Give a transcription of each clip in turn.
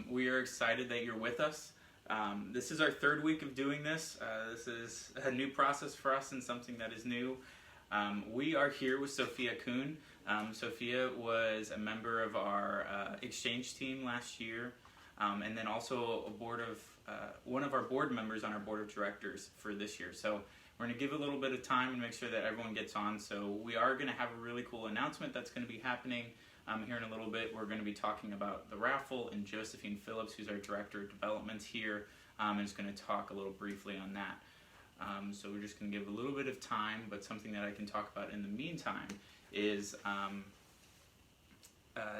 We are excited that you're with us. This is our third week of doing this. This is a new process for us and something that is new. We are here with Sophia Coon. Sophia was a member of our exchange team last year, and then also one of our board members on our board of directors for this year. So we're going to give a little bit of time and make sure that everyone gets on. So we are going to have a really cool announcement that's going to be happening here in a little bit. We're going to be talking about the raffle, and Josephine Phillips, who's our director of development here, is going to talk a little briefly on that. So we're just going to give a little bit of time, but something that I can talk about in the meantime is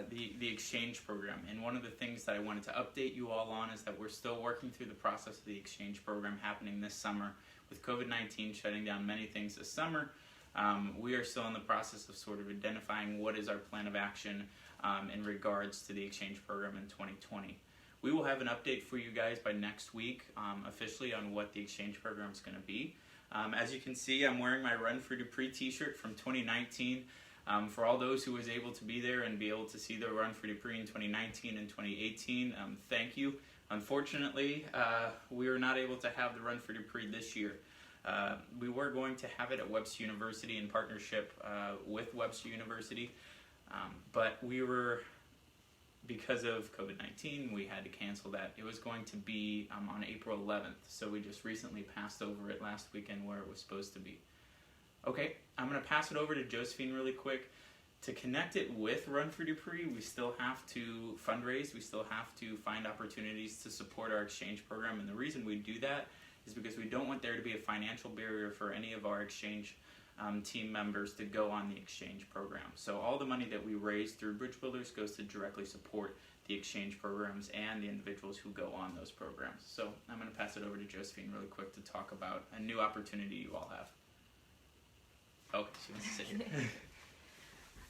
the exchange program. And one of the things that I wanted to update you all on is that we're still working through the process of the exchange program happening this summer. With COVID-19 shutting down many things this summer, we are still in the process of sort of identifying what is our plan of action in regards to the exchange program in 2020. We will have an update for you guys by next week officially on what the exchange program is going to be. As you can see, I'm wearing my Run for Dupree t-shirt from 2019. For all those who was able to be there and be able to see the Run for Dupree in 2019 and 2018, thank you. Unfortunately, we were not able to have the Run for Dupree this year. We were going to have it at Webster University in partnership with Webster University, but because of COVID-19, we had to cancel that. It was going to be on April 11th, so we just recently passed over it last weekend where it was supposed to be. Okay, I'm going to pass it over to Josephine really quick. To connect it with Run for Dupree, we still have to fundraise. We still have to find opportunities to support our exchange program, and the reason we do that is because we don't want there to be a financial barrier for any of our exchange team members to go on the exchange program. So all the money that we raise through Bridge Builders goes to directly support the exchange programs and the individuals who go on those programs. So I'm going to pass it over to Josephine really quick to talk about a new opportunity you all have. Okay, she wants to sit here.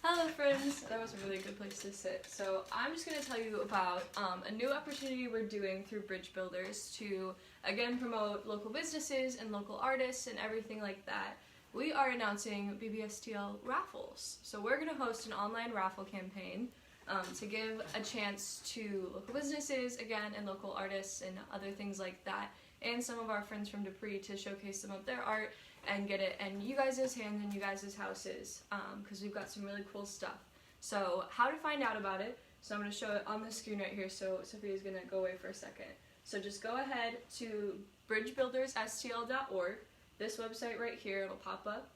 Hello friends, that was a really good place to sit. So I'm just going to tell you about a new opportunity we're doing through Bridge Builders to again promote local businesses and local artists and everything like that. We are announcing BBSTL raffles. So we're going to host an online raffle campaign to give a chance to local businesses again and local artists and other things like that, and some of our friends from Dupree to showcase some of their art and get it in you guys' hands and you guys' houses, because we've got some really cool stuff. So how to find out about it, so I'm going to show it on the screen right here, so Sophia's going to go away for a second. So just go ahead to bridgebuildersstl.org, this website right here, it'll pop up.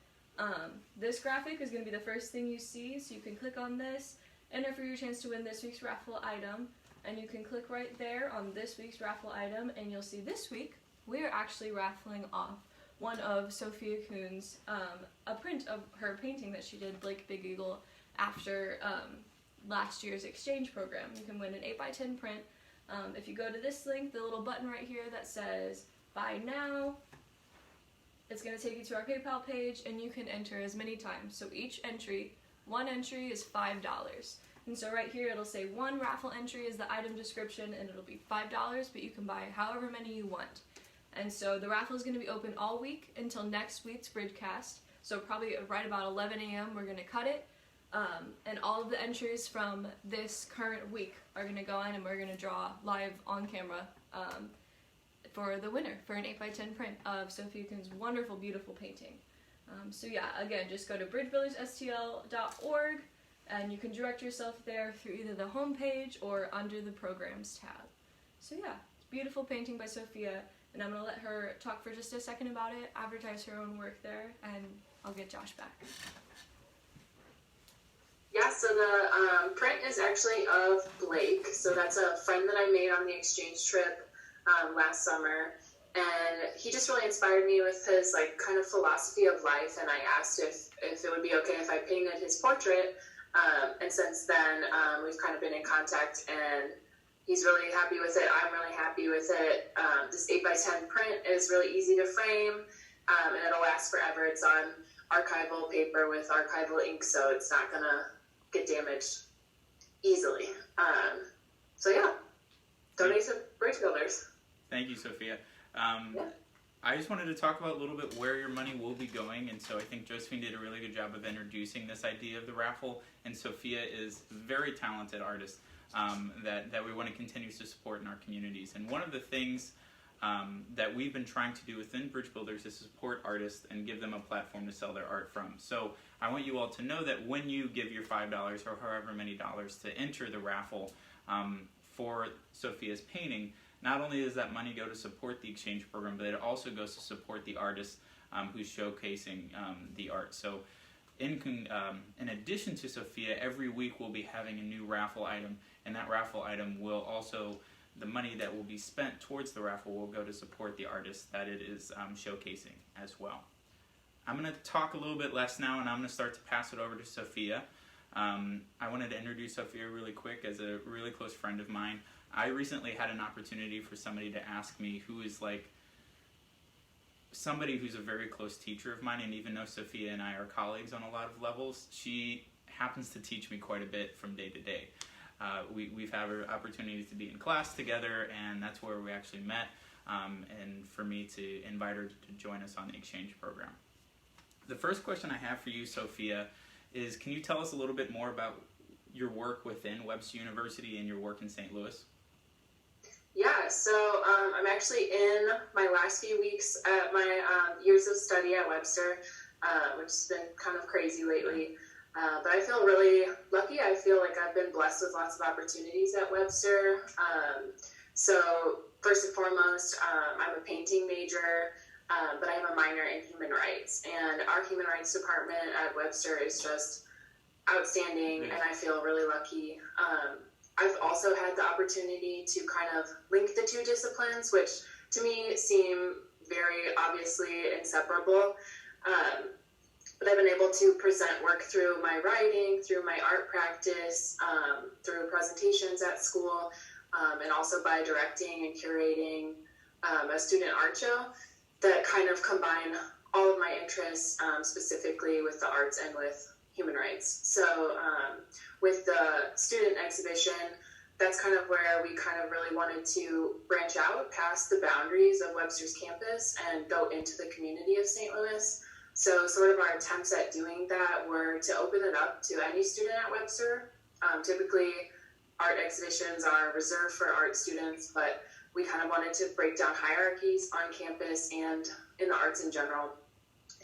This graphic is going to be the first thing you see, so you can click on this, enter for your chance to win this week's raffle item, and you can click right there on this week's raffle item, and you'll see this week we're actually raffling off one of Sophia Coon's, a print of her painting that she did, Blake Big Eagle, after last year's exchange program. You can win an 8x10 print. If you go to this link, the little button right here that says buy now, it's going to take you to our PayPal page, and you can enter as many times. So each entry, one entry is $5. And so right here it'll say one raffle entry is the item description, and it'll be $5, but you can buy however many you want. And so the raffle is going to be open all week until next week's Bridgecast. So probably right about 11 a.m. we're going to cut it. And all of the entries from this current week are going to go in, and we're going to draw live on camera for the winner for an 8x10 print of Sophia Coon's wonderful, beautiful painting. So yeah, again, just go to bridgebuildersstl.org, and you can direct yourself there through either the home page or under the programs tab. So yeah, beautiful painting by Sophia. And I'm going to let her talk for just a second about it, advertise her own work there, and I'll get Josh back. Yeah, so the print is actually of Blake. So that's a friend that I made on the exchange trip last summer. And he just really inspired me with his kind of philosophy of life. And I asked if it would be okay if I painted his portrait. And since then, we've kind of been in contact, and he's really happy with it. I'm really happy with it. This 8x10 print is really easy to frame, and it'll last forever. It's on archival paper with archival ink, so it's not going to get damaged easily. So yeah, donate to Bridge Builders. Thank you, Sophia. Yeah. I just wanted to talk about a little bit where your money will be going, and so I think Josephine did a really good job of introducing this idea of the raffle, and Sophia is a very talented artist. that we want to continue to support in our communities. And one of the things that we've been trying to do within Bridge Builders is support artists and give them a platform to sell their art from. So I want you all to know that when you give your $5 or however many dollars to enter the raffle for Sophia's painting, not only does that money go to support the exchange program, but it also goes to support the artist who's showcasing the art. So in addition to Sophia, every week we'll be having a new raffle item, and that raffle item will also, the money that will be spent towards the raffle will go to support the artist that it is showcasing as well. I'm going to talk a little bit less now, and I'm going to start to pass it over to Sophia. I wanted to introduce Sophia really quick as a really close friend of mine. I recently had an opportunity for somebody to ask me who is like somebody who's a very close teacher of mine, and even though Sophia and I are colleagues on a lot of levels, she happens to teach me quite a bit from day to day. We've had opportunities to be in class together, and that's where we actually met, and for me to invite her to join us on the exchange program. The first question I have for you, Sophia, is can you tell us a little bit more about your work within Webster University and your work in St. Louis? Yeah, so I'm actually in my last few weeks at my years of study at Webster, which has been kind of crazy lately. But I feel really lucky. I feel like I've been blessed with lots of opportunities at Webster. So first and foremost, I'm a painting major, but I have a minor in human rights. And our human rights department at Webster is just outstanding, and I feel really lucky. I've also had the opportunity to kind of link the two disciplines, which to me seem very obviously inseparable. But I've been able to present work through my writing, through my art practice, through presentations at school, and also by directing and curating a student art show that kind of combine all of my interests, specifically with the arts and with human rights. So with the student exhibition, that's kind of where we kind of really wanted to branch out past the boundaries of Webster's campus and go into the community of St. Louis. So sort of our attempts at doing that were to open it up to any student at Webster. Typically, art exhibitions are reserved for art students, but we kind of wanted to break down hierarchies on campus and in the arts in general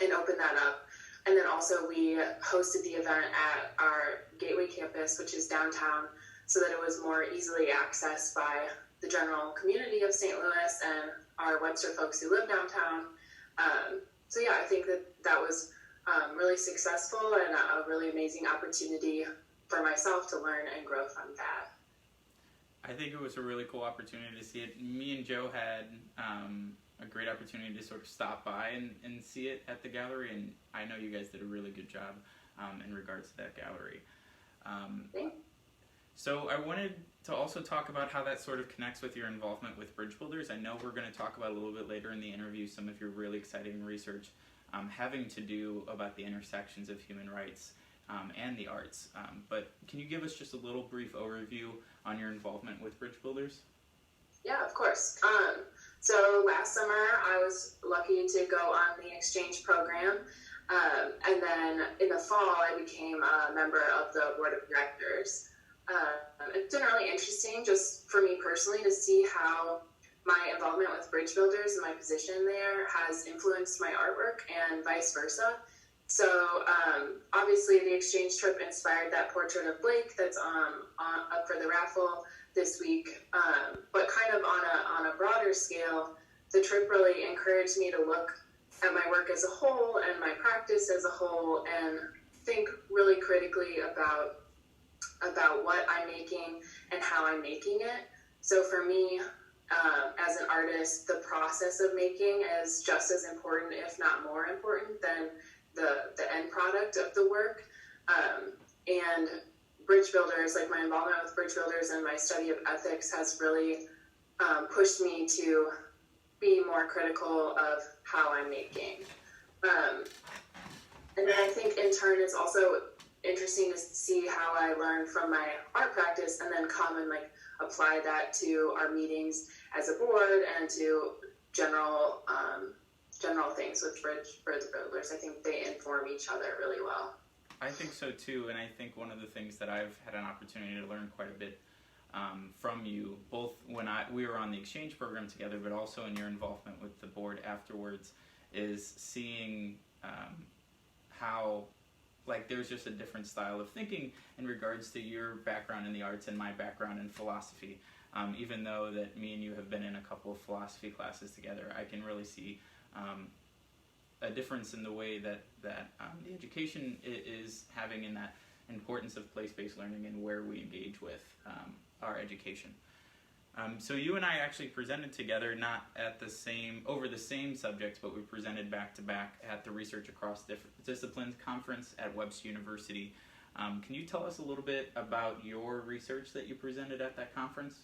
and open that up. And then also we hosted the event at our Gateway campus, which is downtown, so that it was more easily accessed by the general community of St. Louis and our Webster folks who live downtown. So yeah, I think that was really successful and a really amazing opportunity for myself to learn and grow from that. I think it was a really cool opportunity to see it. Me and Joe had a great opportunity to sort of stop by and see it at the gallery, and I know you guys did a really good job in regards to that gallery. So I wanted to also talk about how that sort of connects with your involvement with Bridge Builders. I know we're going to talk about a little bit later in the interview some of your really exciting research having to do about the intersections of human rights and the arts. But can you give us just a little brief overview on your involvement with Bridge Builders? Yeah, of course. So last summer I was lucky to go on the exchange program. And then in the fall I became a member of the board of directors. It's been really interesting just for me personally to see how my involvement with Bridge Builders and my position there has influenced my artwork and vice versa. So obviously the exchange trip inspired that portrait of Blake that's up for the raffle this week. But kind of on a broader scale, the trip really encouraged me to look at my work as a whole and my practice as a whole and think really critically about what I'm making and how I'm making it. So for me, as an artist, the process of making is just as important, if not more important, than the end product of the work. And Bridge Builders, like my involvement with Bridge Builders and my study of ethics has really pushed me to be more critical of how I'm making. And then I think in turn it's also interesting to see how I learn from my art practice and then come and like apply that to our meetings as a board and to general things with Bridge Builders. I think they inform each other really well. I think so too, and I think one of the things that I've had an opportunity to learn quite a bit from you, both when we were on the exchange program together, but also in your involvement with the board afterwards, is seeing how there's just a different style of thinking in regards to your background in the arts and my background in philosophy. Even though that me and you have been in a couple of philosophy classes together, I can really see a difference in the way that the education is having in that importance of place-based learning and where we engage with our education. So you and I actually presented together, not at over the same subjects, but we presented back to back at the Research Across Disciplines conference at Webster University. Can you tell us a little bit about your research that you presented at that conference?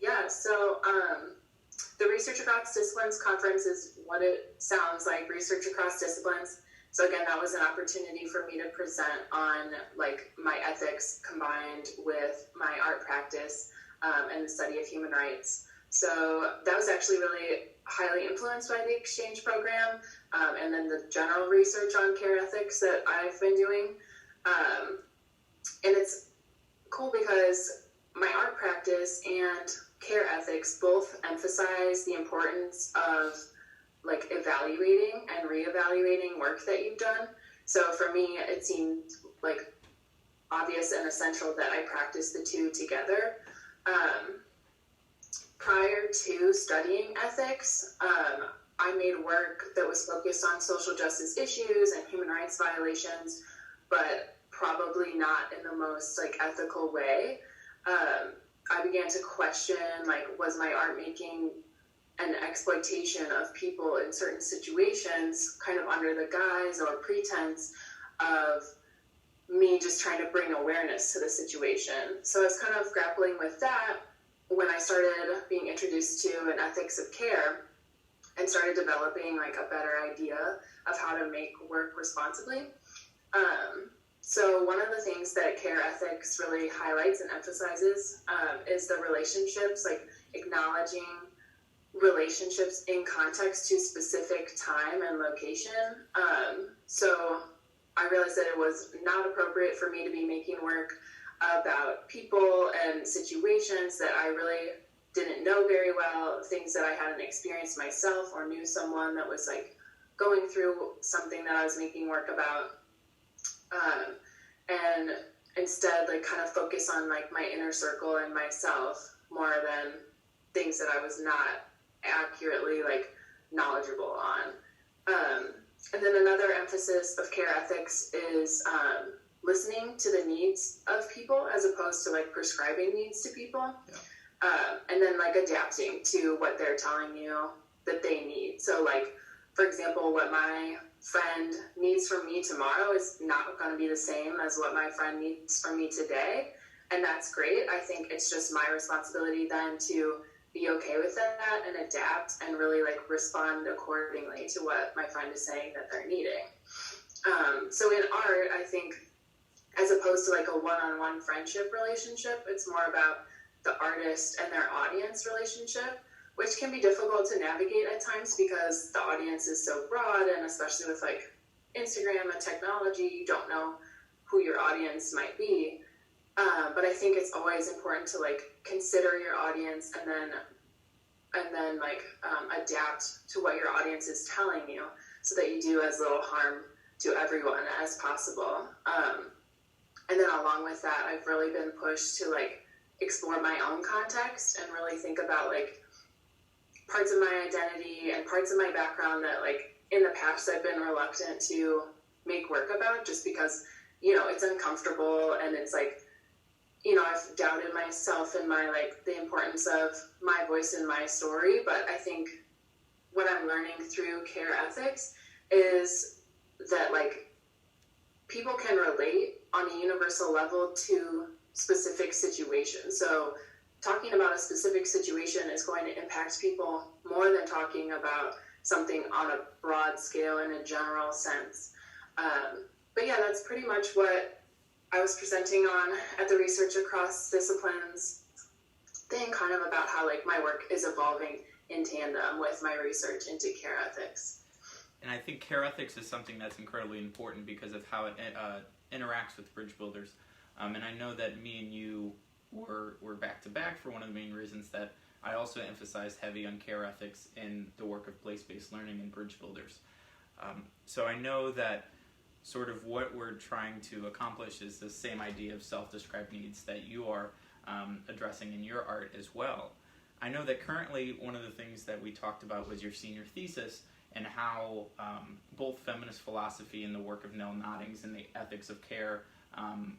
Yeah, so the Research Across Disciplines conference is what it sounds like, Research Across Disciplines. So again, that was an opportunity for me to present on my ethics combined with my art practice and the study of human rights. So that was actually really highly influenced by the exchange program and then the general research on care ethics that I've been doing. And it's cool because my art practice and care ethics both emphasize the importance of evaluating and reevaluating work that you've done. So for me, it seemed obvious and essential that I practice the two together. Prior to studying ethics, I made work that was focused on social justice issues and human rights violations, but probably not in the most ethical way. I began to question was my art making an exploitation of people in certain situations, kind of under the guise or pretense of me just trying to bring awareness to the situation. So I was kind of grappling with that when I started being introduced to an ethics of care and started developing a better idea of how to make work responsibly. So one of the things that care ethics really highlights and emphasizes is the relationships, acknowledging relationships in context to specific time and location. So I realized that it was not appropriate for me to be making work about people and situations that I really didn't know very well, things that I hadn't experienced myself or knew someone that was going through something that I was making work about. And instead kind of focus on my inner circle and myself more than things that I was not accurately knowledgeable on. And then another emphasis of care ethics is listening to the needs of people as opposed to prescribing needs to people. Yeah. And then adapting to what they're telling you that they need. So for example, what my friend needs from me tomorrow is not going to be the same as what my friend needs from me today. And that's great. I think it's just my responsibility then to be okay with that and adapt and really respond accordingly to what my friend is saying that they're needing. So in art, I think as opposed to a one-on-one friendship relationship, it's more about the artist and their audience relationship, which can be difficult to navigate at times because the audience is so broad, and especially with Instagram and technology, you don't know who your audience might be. But I think it's always important to consider your audience and then adapt to what your audience is telling you so that you do as little harm to everyone as possible. And then along with that, I've really been pushed to explore my own context and really think about parts of my identity and parts of my background that in the past I've been reluctant to make work about just because, it's uncomfortable and it's I've doubted myself and my the importance of my voice in my story. But I think what I'm learning through care ethics is that people can relate on a universal level to specific situations. So talking about a specific situation is going to impact people more than talking about something on a broad scale in a general sense. But yeah, that's pretty much what I was presenting on at the Research Across Disciplines thing, kind of about how my work is evolving in tandem with my research into care ethics. And I think care ethics is something that's incredibly important because of how it interacts with bridge builders. And I know that me and you were back to back for one of the main reasons that I also emphasized heavy on care ethics in the work of place-based learning and bridge builders. So I know that sort of what we're trying to accomplish is the same idea of self-described needs that you are addressing in your art as well. I know that currently one of the things that we talked about was your senior thesis and how both feminist philosophy and the work of Nell Noddings and the ethics of care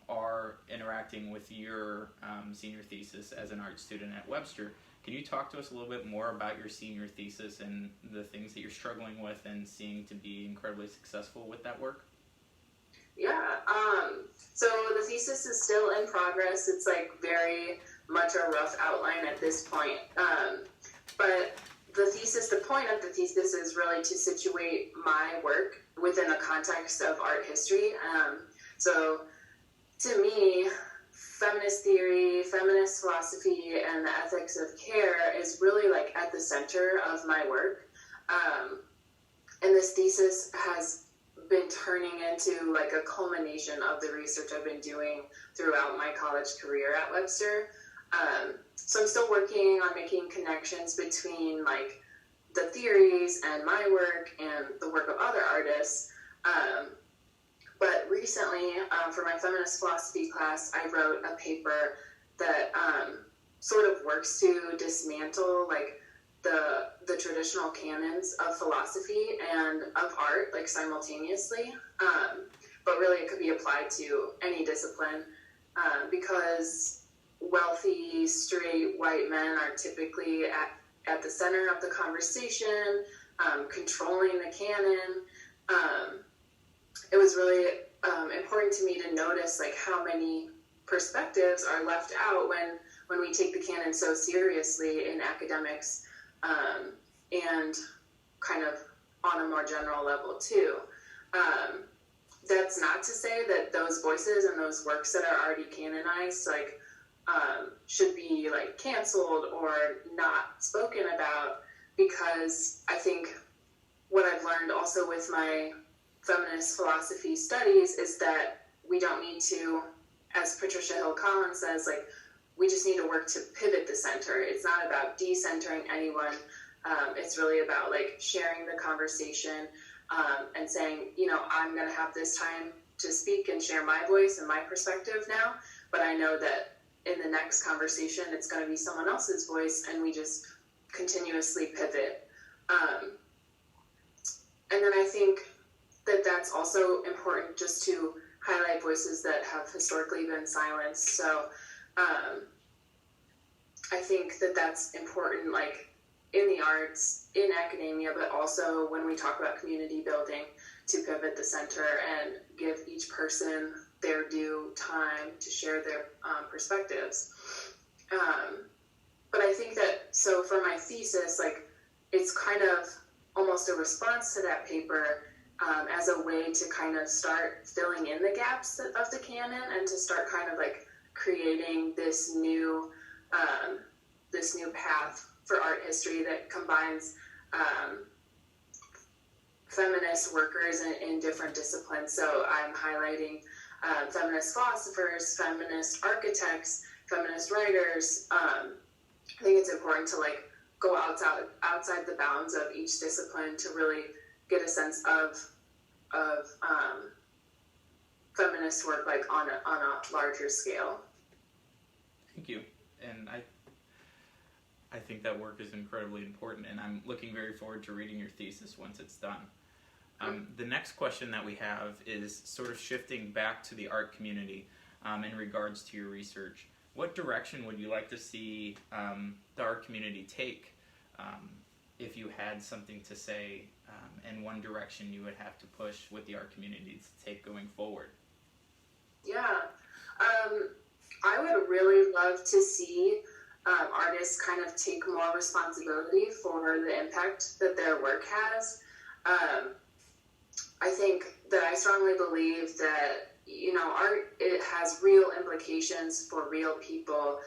are interacting with your senior thesis as an art student at Webster. Can you talk to us a little bit more about your senior thesis and the things that you're struggling with and seeing to be incredibly successful with that work? Yeah, so the thesis is still in progress. It's like very much a rough outline at this point. But the point of the thesis is really to situate my work within the context of art history. So to me, feminist theory, feminist philosophy, and the ethics of care is really like at the center of my work. And this thesis has been turning into like a culmination of the research I've been doing throughout my college career at Webster. So I'm still working on making connections between like the theories and my work and the work of other artists. But recently, for my feminist philosophy class, I wrote a paper that sort of works to dismantle like the traditional canons of philosophy and of art, like simultaneously. But really, it could be applied to any discipline because wealthy, straight, white men are typically at the center of the conversation, controlling the canon. It was really important to me to notice like how many perspectives are left out when we take the canon so seriously in academics, and kind of on a more general level too. That's not to say that those voices and those works that are already canonized like should be like canceled or not spoken about, because I think what I've learned also with my feminist philosophy studies is that we don't need to, as Patricia Hill Collins says, like we just need to work to pivot the center. It's not about decentering anyone. It's really about like sharing the conversation and saying, you know, I'm going to have this time to speak and share my voice and my perspective now, but I know that in the next conversation it's going to be someone else's voice, and we just continuously pivot. And then I think that that's also important just to highlight voices that have historically been silenced. So I think that that's important, like in the arts, in academia, but also when we talk about community building, to pivot the center and give each person their due time to share their perspectives. But I think that, so for my thesis, like it's kind of almost a response to that paper, as a way to kind of start filling in the gaps of the canon and to start kind of like creating this new path for art history that combines feminist workers in different disciplines. So I'm highlighting feminist philosophers, feminist architects, feminist writers. I think it's important to like go outside the bounds of each discipline to really get a sense of feminist work like on a larger scale. Thank you. And I think that work is incredibly important, and I'm looking very forward to reading your thesis once it's done. The next question that we have is sort of shifting back to the art community in regards to your research. What direction would you like to see the art community take if you had something to say, and one direction you would have to push with the art community to take going forward? Yeah, I would really love to see artists kind of take more responsibility for the impact that their work has. I think that I strongly believe that, you know, art, it has real implications for real people.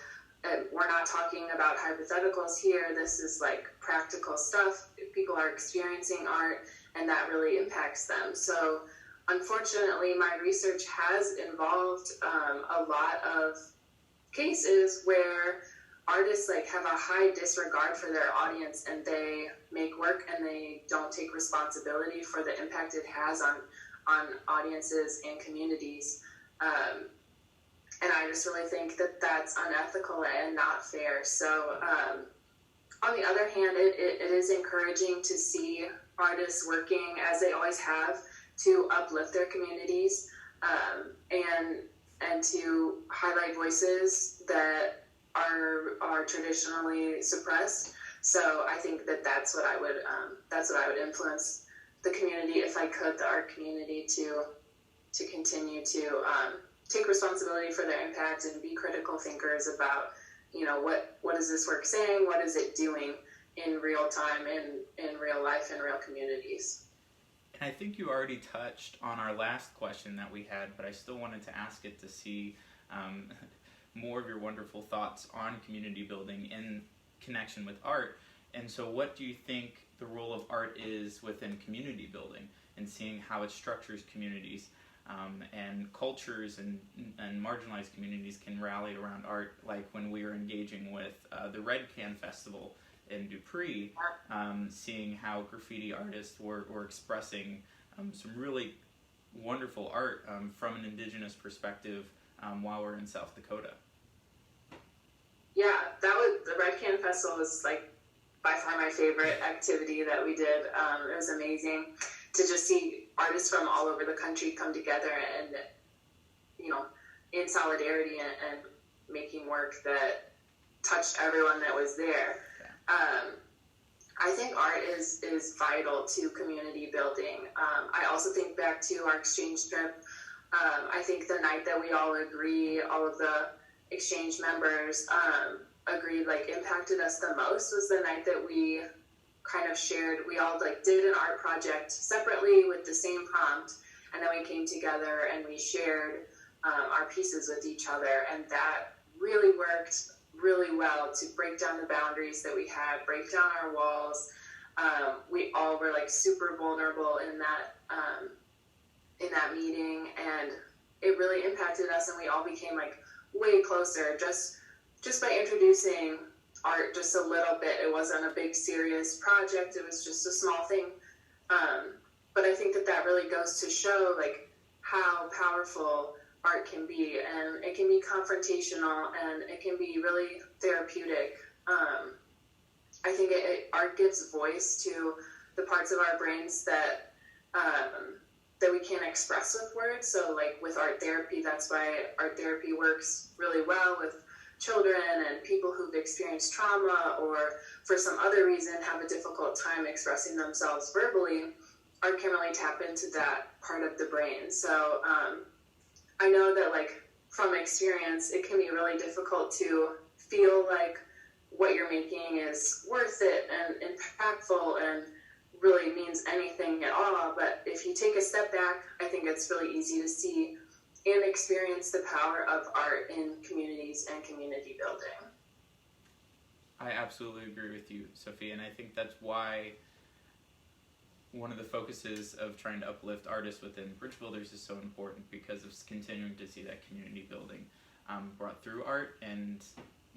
And we're not talking about hypotheticals here. This is like practical stuff. People are experiencing art, and that really impacts them. So unfortunately, my research has involved a lot of cases where artists like have a high disregard for their audience, and they make work and they don't take responsibility for the impact it has on audiences and communities. And I just really think that that's unethical and not fair. So on the other hand, it is encouraging to see artists working, as they always have, to uplift their communities, and to highlight voices that are traditionally suppressed. So I think that that's what I would influence the community, if I could, the art community, to continue to take responsibility for their impact and be critical thinkers about, what is this work saying? What is it doing in real time, in real life, in real communities? And I think you already touched on our last question that we had, but I still wanted to ask it to see more of your wonderful thoughts on community building in connection with art. And so what do you think the role of art is within community building, and seeing how it structures communities and cultures and marginalized communities can rally around art, like when we were engaging with the Red Can Festival in Dupree, seeing how graffiti artists were expressing some really wonderful art from an indigenous perspective while we're in South Dakota. Yeah, the Red Can Festival was like by far my favorite activity that we did. It was amazing to just see artists from all over the country come together and, in solidarity and making work that touched everyone that was there. I think art is vital to community building. I also think back to our exchange trip. I think the night that we all agree, all of the exchange members agreed, impacted us the most, was the night that we kind of shared. We all did an art project separately with the same prompt, and then we came together and we shared our pieces with each other, and that really worked really well to break down the boundaries that we had, break down our walls. We all were super vulnerable in that meeting, and it really impacted us, and we all became way closer just by introducing art just a little bit. It wasn't a big serious project, it was just a small thing, but I think that really goes to show how powerful art can be, and it can be confrontational, and it can be really therapeutic. I think art gives voice to the parts of our brains that we can't express with words. So with art therapy, that's why art therapy works really well with children and people who've experienced trauma, or for some other reason have a difficult time expressing themselves verbally. Art can really tap into that part of the brain. So I know that from experience, it can be really difficult to feel like what you're making is worth it and impactful and really means anything at all. But if you take a step back, I think it's really easy to see and experience the power of art in communities and community building. I absolutely agree with you, Sophia, and I think that's why one of the focuses of trying to uplift artists within Bridge Builders is so important, because of continuing to see that community building brought through art, and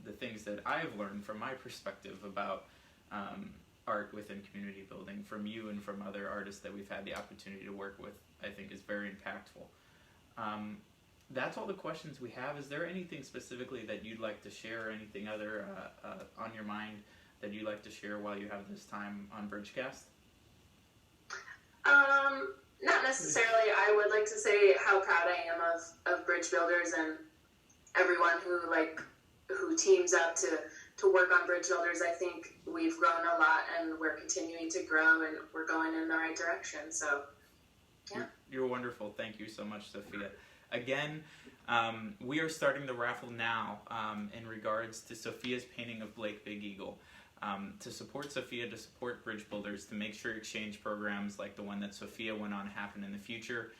the things that I've learned from my perspective about art within community building from you and from other artists that we've had the opportunity to work with, I think is very impactful. That's all the questions we have. Is there anything specifically that you'd like to share, or anything other on your mind that you'd like to share while you have this time on Bridgecast? Not necessarily. I would like to say how proud I am of Bridge Builders and everyone who teams up to work on Bridge Builders. I think we've grown a lot, and we're continuing to grow, and we're going in the right direction. So, yeah. You're wonderful. Thank you so much, Sophia. Again, we are starting the raffle now in regards to Sophia's painting of Blake Big Eagle. To support Sophia, to support Bridge Builders, to make sure exchange programs like the one that Sophia went on happen in the future.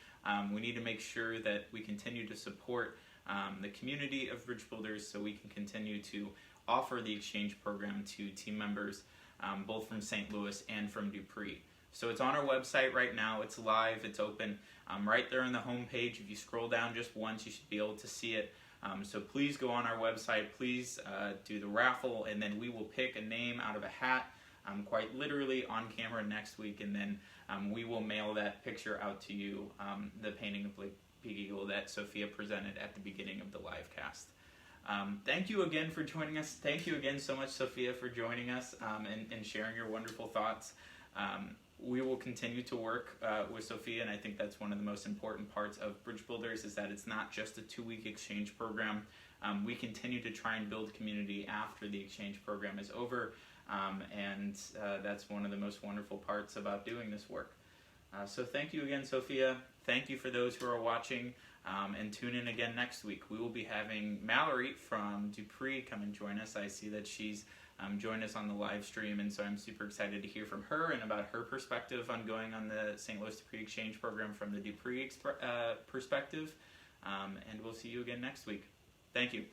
We need to make sure that we continue to support the community of Bridge Builders, so we can continue to offer the exchange program to team members both from St. Louis and from Dupree. So it's on our website right now. It's live. It's open. Right there on the home page. If you scroll down just once, you should be able to see it. So please go on our website, please do the raffle, and then we will pick a name out of a hat, quite literally on camera next week, and then we will mail that picture out to you, the painting of Blake Big Eagle that Sophia presented at the beginning of the live cast. Thank you again for joining us. Thank you again so much, Sophia, for joining us and sharing your wonderful thoughts. We will continue to work with Sophia, and I think that's one of the most important parts of Bridge Builders, is that it's not just a 2-week exchange program. We continue to try and build community after the exchange program is over, and that's one of the most wonderful parts about doing this work. So thank you again, Sophia. Thank you for those who are watching, and tune in again next week. We will be having Mallory from Dupree come and join us. I see that she's joined us on the live stream, and so I'm super excited to hear from her and about her perspective on going on the St. Louis Dupree Exchange program from the Dupree perspective. And we'll see you again next week. Thank you.